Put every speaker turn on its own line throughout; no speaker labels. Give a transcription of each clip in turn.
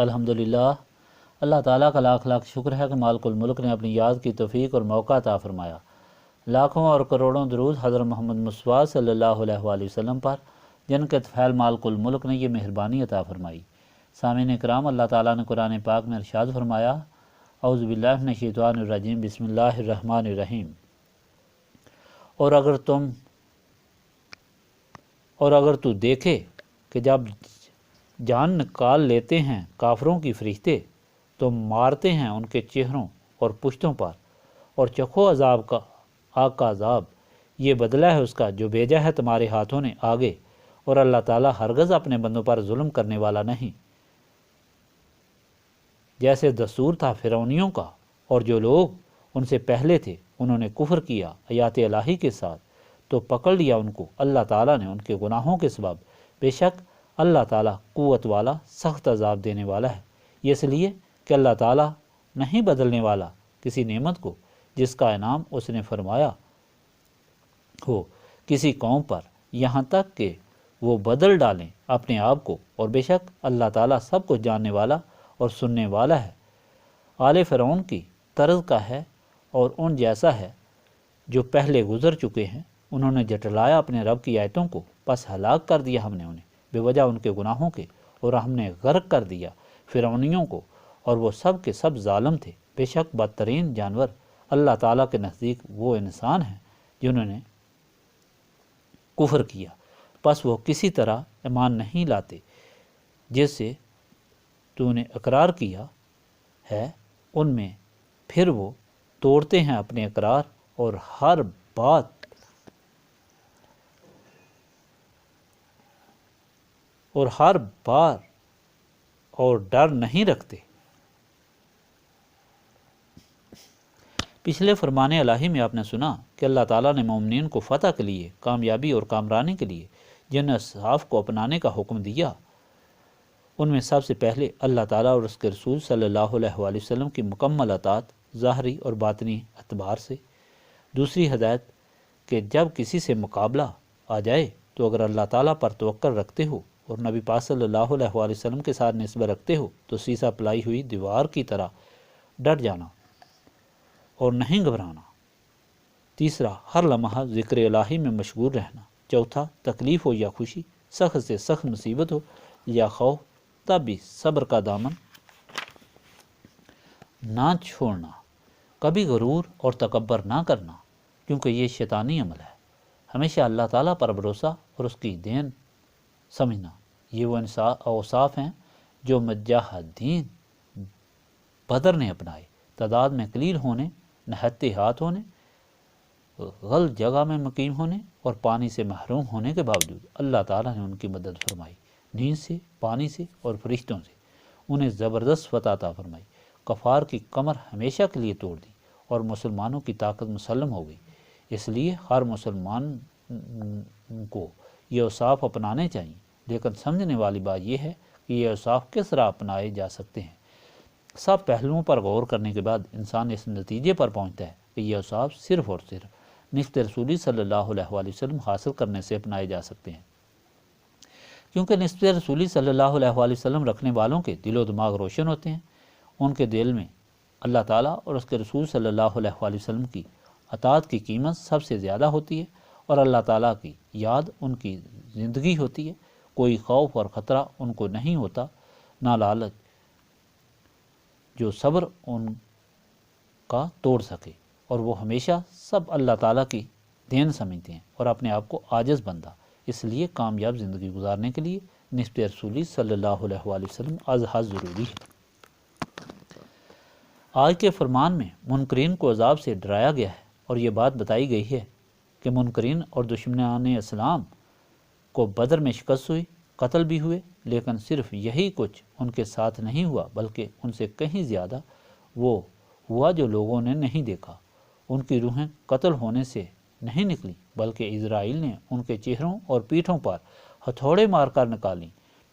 الحمدللہ، اللہ تعالیٰ کا لاکھ لاکھ شکر ہے کہ مالک الملک نے اپنی یاد کی توفیق اور موقع عطا فرمایا۔ لاکھوں اور کروڑوں درود حضرت محمد مصطفیٰ صلی اللہ علیہ وآلہ وسلم پر، جن کے طفیل مالک الملک نے یہ مہربانی عطا فرمائی۔ سامعین کرام، اللہ تعالیٰ نے قرآن پاک میں ارشاد فرمایا، اعوذ باللہ من الشیطان الرجیم، بسم اللہ الرحمن الرحیم، اور اگر تو دیکھے کہ جب جان نکال لیتے ہیں کافروں کی فرشتے تو مارتے ہیں ان کے چہروں اور پشتوں پر، اور چکھو عذاب کا آگ کا عذاب، یہ بدلہ ہے اس کا جو بھیجا ہے تمہارے ہاتھوں نے آگے، اور اللہ تعالیٰ ہرگز اپنے بندوں پر ظلم کرنے والا نہیں۔ جیسے دستور تھا فرعونیوں کا اور جو لوگ ان سے پہلے تھے، انہوں نے کفر کیا آیات الہی کے ساتھ، تو پکڑ لیا ان کو اللہ تعالیٰ نے ان کے گناہوں کے سبب۔ بے شک اللہ تعالیٰ قوت والا، سخت عذاب دینے والا ہے۔ یہ اس لیے کہ اللہ تعالیٰ نہیں بدلنے والا کسی نعمت کو جس کا انعام اس نے فرمایا ہو کسی قوم پر، یہاں تک کہ وہ بدل ڈالیں اپنے آپ کو، اور بے شک اللہ تعالیٰ سب کچھ جاننے والا اور سننے والا ہے۔ آل فرعون کی طرز کا ہے اور ان جیسا ہے جو پہلے گزر چکے ہیں۔ انہوں نے جھٹلایا اپنے رب کی آیتوں کو، پس ہلاک کر دیا ہم نے انہیں بے وجہ ان کے گناہوں کے، اور ہم نے غرق کر دیا فرعونیوں کو، اور وہ سب کے سب ظالم تھے۔ بے شک بدترین جانور اللہ تعالیٰ کے نزدیک وہ انسان ہیں جنہوں نے کفر کیا، پس وہ کسی طرح ایمان نہیں لاتے جس سے تو نے اقرار کیا ہے ان میں، پھر وہ توڑتے ہیں اپنے اقرار، اور ہر بار اور ڈر نہیں رکھتے۔ پچھلے فرمان الہی میں آپ نے سنا کہ اللہ تعالیٰ نے مومنین کو فتح کے لیے، کامیابی اور کامرانی کے لیے جن اصحاف کو اپنانے کا حکم دیا، ان میں سب سے پہلے اللہ تعالیٰ اور اس کے رسول صلی اللہ علیہ وآلہ وسلم کی مکمل اطاعت ظاہری اور باطنی اعتبار سے۔ دوسری ہدایت کہ جب کسی سے مقابلہ آ جائے تو اگر اللہ تعالیٰ پر توکل رکھتے ہو اور نبی پاک صلی اللہ علیہ وآلہ وسلم کے ساتھ نسبت رکھتے ہو تو سیسا پلائی ہوئی دیوار کی طرح ڈٹ جانا اور نہیں گھبرانا۔ تیسرا، ہر لمحہ ذکر الہی میں مشغول رہنا۔ چوتھا، تکلیف ہو یا خوشی، سخت سے سخت مصیبت ہو یا خوف، تب بھی صبر کا دامن نہ چھوڑنا، کبھی غرور اور تکبر نہ کرنا، کیونکہ یہ شیطانی عمل ہے۔ ہمیشہ اللہ تعالیٰ پر بھروسہ اور اس کی دین سمجھنا، یہ وہ اوصاف ہیں جو مجاہدین بدر نے اپنائے۔ تعداد میں قلیل ہونے، نہتے ہاتھ ہونے، غلط جگہ میں مقیم ہونے اور پانی سے محروم ہونے کے باوجود اللہ تعالیٰ نے ان کی مدد فرمائی، نیند سے، پانی سے اور فرشتوں سے انہیں زبردست فتح عطا فرمائی، کفار کی کمر ہمیشہ کے لیے توڑ دی، اور مسلمانوں کی طاقت مسلم ہو گئی۔ اس لیے ہر مسلمان کو یہ اوصاف اپنانے چاہیے، لیکن سمجھنے والی بات یہ ہے کہ یہ اوصاف کس طرح اپنائے جا سکتے ہیں۔ سب پہلوؤں پر غور کرنے کے بعد انسان اس نتیجے پر پہنچتا ہے کہ یہ اوصاف صرف اور صرف نسبت رسولی صلی اللہ علیہ وآلہ وسلم حاصل کرنے سے اپنائے جا سکتے ہیں، کیونکہ نسبت رسولی صلی اللہ علیہ وآلہ وسلم رکھنے والوں کے دل و دماغ روشن ہوتے ہیں، ان کے دل میں اللہ تعالیٰ اور اس کے رسول صلی اللہ علیہ وآلہ وسلم کی اطاعت کی قیمت سب سے زیادہ ہوتی ہے، اور اللہ تعالیٰ کی یاد ان کی زندگی ہوتی ہے۔ کوئی خوف اور خطرہ ان کو نہیں ہوتا، نہ لالچ جو صبر ان کا توڑ سکے، اور وہ ہمیشہ سب اللہ تعالیٰ کی دین سمجھتے ہیں اور اپنے آپ کو عاجز بندہ۔ اس لیے کامیاب زندگی گزارنے کے لیے نسبت رسولی صلی اللہ علیہ وآلہ وسلم از حد ضروری ہے۔ آج کے فرمان میں منکرین کو عذاب سے ڈرایا گیا ہے، اور یہ بات بتائی گئی ہے کہ منکرین اور دشمنان اسلام کو بدر میں شکست ہوئی، قتل بھی ہوئے، لیکن صرف یہی کچھ ان کے ساتھ نہیں ہوا، بلکہ ان سے کہیں زیادہ وہ ہوا جو لوگوں نے نہیں دیکھا۔ ان کی روحیں قتل ہونے سے نہیں نکلی، بلکہ اسرائیل نے ان کے چہروں اور پیٹھوں پر ہتھوڑے مار کر نکالیں۔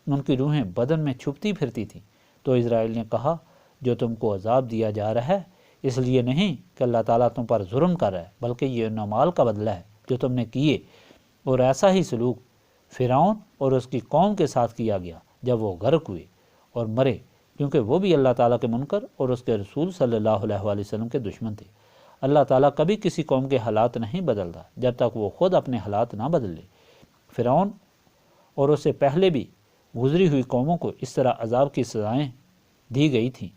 ان کی روحیں بدن میں چھپتی پھرتی تھیں، تو اسرائیل نے کہا، جو تم کو عذاب دیا جا رہا ہے اس لیے نہیں کہ اللہ تعالیٰ تم پر ظلم کر رہا ہے، بلکہ یہ ان اعمال کا بدلہ ہے جو تم نے کیے۔ اور ایسا ہی سلوک فرعون اور اس کی قوم کے ساتھ کیا گیا جب وہ غرق ہوئے اور مرے، کیونکہ وہ بھی اللہ تعالیٰ کے منکر اور اس کے رسول صلی اللہ علیہ وآلہ وسلم کے دشمن تھے۔ اللہ تعالیٰ کبھی کسی قوم کے حالات نہیں بدلتا جب تک وہ خود اپنے حالات نہ بدل لے۔ فرعون اور اس سے پہلے بھی گزری ہوئی قوموں کو اس طرح عذاب کی سزائیں دی گئی تھیں۔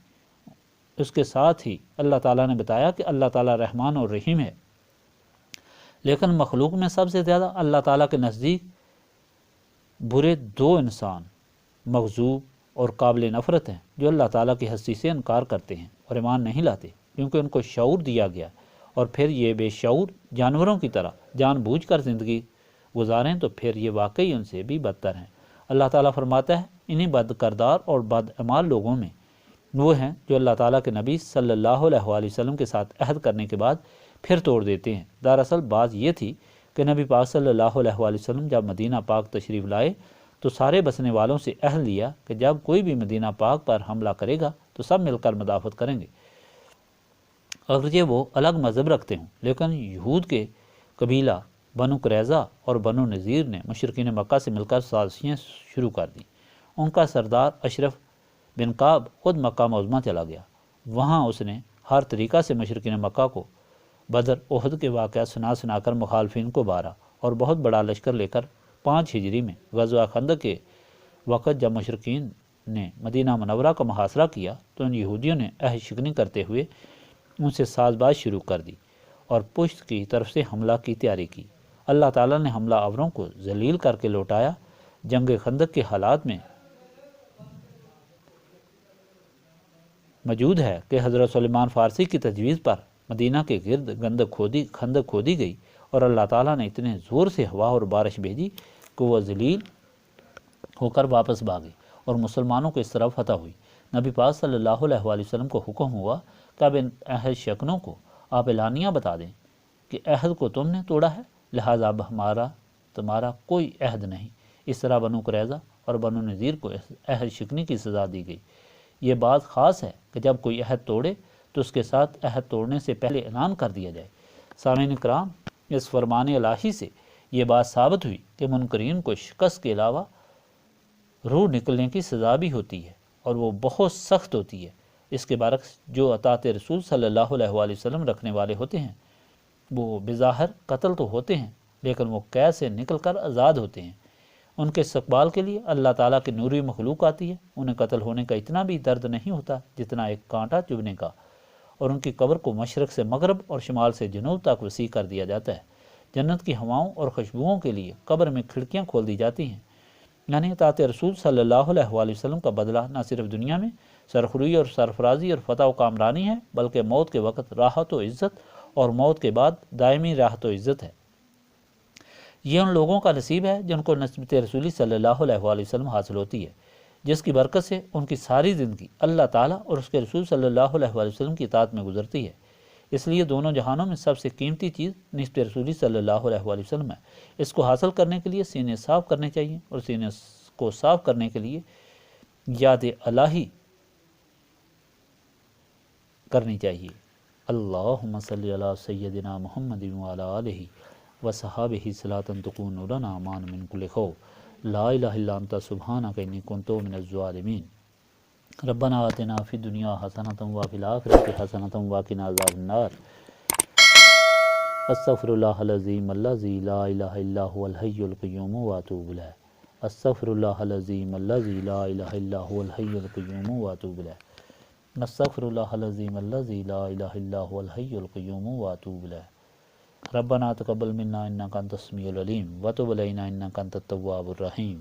اس کے ساتھ ہی اللہ تعالیٰ نے بتایا کہ اللہ تعالیٰ رحمان اور رحیم ہے، لیکن مخلوق میں سب سے زیادہ اللہ تعالیٰ کے نزدیک برے دو انسان مغضوب اور قابل نفرت ہیں، جو اللہ تعالیٰ کی ہستی سے انکار کرتے ہیں اور ایمان نہیں لاتے، کیونکہ ان کو شعور دیا گیا، اور پھر یہ بے شعور جانوروں کی طرح جان بوجھ کر زندگی گزاریں تو پھر یہ واقعی ان سے بھی بدتر ہیں۔ اللہ تعالیٰ فرماتا ہے انہی بد کردار اور بد اعمال لوگوں میں وہ ہیں جو اللہ تعالیٰ کے نبی صلی اللہ علیہ وآلہ وسلم کے ساتھ عہد کرنے کے بعد پھر توڑ دیتے ہیں۔ دراصل بات یہ تھی کہ نبی پاک صلی اللہ علیہ وآلہ وسلم جب مدینہ پاک تشریف لائے تو سارے بسنے والوں سے عہد لیا کہ جب کوئی بھی مدینہ پاک پر حملہ کرے گا تو سب مل کر مدافعت کریں گے، اگرچہ وہ الگ مذہب رکھتے ہوں۔ لیکن یہود کے قبیلہ بنو قریظہ اور بنو نذیر نے مشرکین مکہ سے مل کر سازشیں شروع کر دیں۔ ان کا سردار اشرف بن کعب خود مکہ معظمہ چلا گیا۔ وہاں اس نے ہر طریقہ سے مشرکین مکہ کو بدر احد کے واقعات سنا کر مخالفین کو بارا، اور بہت بڑا لشکر لے کر 5 ہجری میں غزوہ خندق کے وقت جب مشرکین نے مدینہ منورہ کا محاصرہ کیا تو ان یہودیوں نے عہد شکنی کرتے ہوئے ان سے ساز باز شروع کر دی اور پشت کی طرف سے حملہ کی تیاری کی۔ اللہ تعالیٰ نے حملہ آوروں کو ذلیل کر کے لوٹایا۔ جنگ خندق کے حالات میں موجود ہے کہ حضرت سلیمان فارسی کی تجویز پر مدینہ کے گرد خندق کھودی گئی، اور اللہ تعالیٰ نے اتنے زور سے ہوا اور بارش بھیجی کہ وہ ذلیل ہو کر واپس بھاگے اور مسلمانوں کو اس طرف فتح ہوئی۔ نبی پاک صلی اللہ علیہ وآلہ وسلم کو حکم ہوا کہ اب ان عہد شکنوں کو آپ اعلانیہ بتا دیں کہ عہد کو تم نے توڑا ہے، لہٰذا اب تمہارا کوئی عہد نہیں۔ اس طرح بنو قریظہ اور بنو نذیر کو عہد شکنی کی سزا دی گئی۔ یہ بات خاص ہے کہ جب کوئی عہد توڑے تو اس کے ساتھ عہد توڑنے سے پہلے اعلان کر دیا جائے۔ سامعین کرام، اس فرمان الہی سے یہ بات ثابت ہوئی کہ منکرین کو شکست کے علاوہ روح نکلنے کی سزا بھی ہوتی ہے، اور وہ بہت سخت ہوتی ہے۔ اس کے برعکس جو اطاعت رسول صلی اللہ علیہ وآلہ وسلم رکھنے والے ہوتے ہیں وہ بظاہر قتل تو ہوتے ہیں، لیکن وہ قید سے نکل کر آزاد ہوتے ہیں۔ ان کے استقبال کے لیے اللہ تعالیٰ کی نوری مخلوق آتی ہے۔ انہیں قتل ہونے کا اتنا بھی درد نہیں ہوتا جتنا ایک کانٹا چبھنے کا، اور ان کی قبر کو مشرق سے مغرب اور شمال سے جنوب تک وسیع کر دیا جاتا ہے۔ جنت کی ہواؤں اور خوشبوؤں کے لیے قبر میں کھڑکیاں کھول دی جاتی ہیں۔ یعنی اطاعت رسول صلی اللہ علیہ وآلہ وسلم کا بدلہ نہ صرف دنیا میں سرخروئی اور سرفرازی اور فتح و کامرانی ہے، بلکہ موت کے وقت راحت و عزت، اور موت کے بعد دائمی راحت و عزت ہے۔ یہ ان لوگوں کا نصیب ہے جن کو نسبت رسولی صلی اللہ علیہ وآلہ وسلم حاصل ہوتی ہے، جس کی برکت سے ان کی ساری زندگی اللہ تعالیٰ اور اس کے رسول صلی اللہ علیہ وآلہ وسلم کی اطاعت میں گزرتی ہے۔ اس لیے دونوں جہانوں میں سب سے قیمتی چیز نسبت رسولی صلی اللہ علیہ وآلہ وسلم ہے۔ اس کو حاصل کرنے کے لیے سینے صاف کرنے چاہیے، اور سینے کو صاف کرنے کے لیے یاد الہی کرنی چاہیے۔ اللہم صلی علی سیدنا محمد وعلی آلہ وصحابہ صلاۃ تکون لنا امان من کل خوف، لا الہ الا انت سبحانک انی کنت من الظالمین۔ ربنا آتنا فی الدنیا حسنۃ وفی الآخرۃ حسنۃ وقنا عذاب النار۔ استغفر اللہ العظیم الذی لا الہ الا هو الحی القیوم واتوب الیہ۔ استغفر اللہ العظیم الذی لا الہ الا هو الحی القیوم واتوب الیہ۔ استغفر اللہ العظیم الذی لا الہ الا هو الحی القیوم واتوب الیہ۔ ربنا تقبل منا انک انت السمیع العلیم وتب علینا انک انت التواب الرحیم۔